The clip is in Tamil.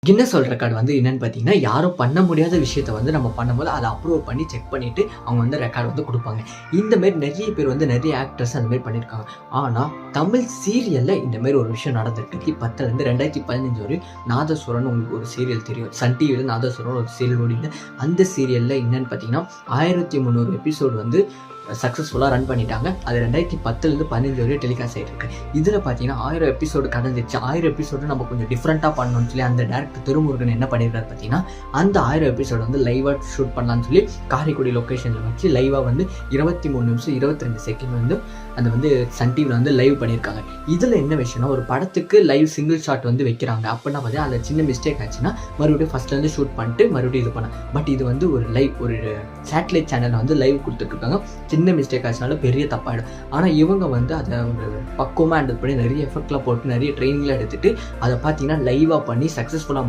கின்னஸ் வேர்ல்ட் ரெக்கார்ட் வந்து என்னன்னு பார்த்தீங்கன்னா, யாரும் பண்ண முடியாத விஷயத்த வந்து நம்ம பண்ணும்போது அதை அப்ரூவ் பண்ணி செக் பண்ணிட்டு அவங்க வந்து ரெக்கார்ட் வந்து குடுப்பாங்க. இந்த மாரி நெறைய பேர் வந்து நெறைய ஆக்டர்ஸ் அந்த மாரி பண்ணியிருக்காங்க. ஆனா, தமிழ் சீரியல்ல இந்த மாரி ஒரு விஷயம் நடந்திருக்கு. 2010லேருந்து 2015 வரையும் நாதஸ்வரம்னு உங்களுக்கு ஒரு சீரியல் தெரியும். சன் டிவில நாதஸ்வரம்னு ஒரு சீரியல் ஓடிட்டு அந்த சீரியல்ல என்னன்னு பார்த்தீங்கன்னா, 1300 எபிசோடு வந்து சக்ஸஸ்ஃபுல்லா ரன் பண்ணிட்டாங்க. அது 2010லேருந்து 15 வரையும் டெலிகாஸ்ட் ஆயிருக்கு. இதுல பார்த்தீங்கன்னா 1000 எபிசோடு கடந்துருச்சு. 1000 எபிசோடு நம்ம கொஞ்சம் டிஃப்ரெண்ட்டா பண்ணணும்னு சொல்லி அந்த டைரக்டர் திருமுருகன் என்ன பண்ணியிருக்காரு பார்த்தீங்கன்னா, அந்த 1000 எபிசோடு வந்து லைவா ஷூட் பண்ணலாம்னு சொல்லி காரைக்குடி லொகேஷன்ல வச்சு லைவா வந்து 23 நிமிஷம் 22 செகண்ட் வந்து அது வந்து சன் டிவில வந்து லைவ் பண்ணியிருக்காங்க. இதுல என்ன விஷயம்னா, ஒரு படத்துக்கு லைவ் சிங்கிள் ஷாட் வந்து வைக்கிறாங்க. அப்படின்னா பார்த்தீங்கன்னா அதில் சின்ன மிஸ்டேக் ஆச்சுன்னா மறுபடியும் ஃபர்ஸ்ட்லேருந்து ஷூட் பண்ணிட்டு மறுபடியும் இது பண்ண. பட் இது வந்து ஒரு லைவ் ஒரு சேட்டலைட் சேனல் வந்து லைவ் கொடுத்துட்டு இருக்காங்க. சின்ன மிஸ்டேக் ஆச்சுனால பெரிய தப்பாயிடும். ஆனால் இவங்க வந்து அதை ஒரு பக்குவமாக ஹேண்டில் பண்ணி நிறைய எஃபெக்ட்லாம் போட்டு நிறைய ட்ரைனிங்லாம் எடுத்துட்டு அதை பார்த்தீங்கன்னா லைவாக பண்ணி சக்ஸஸ்ஃபுல்லாக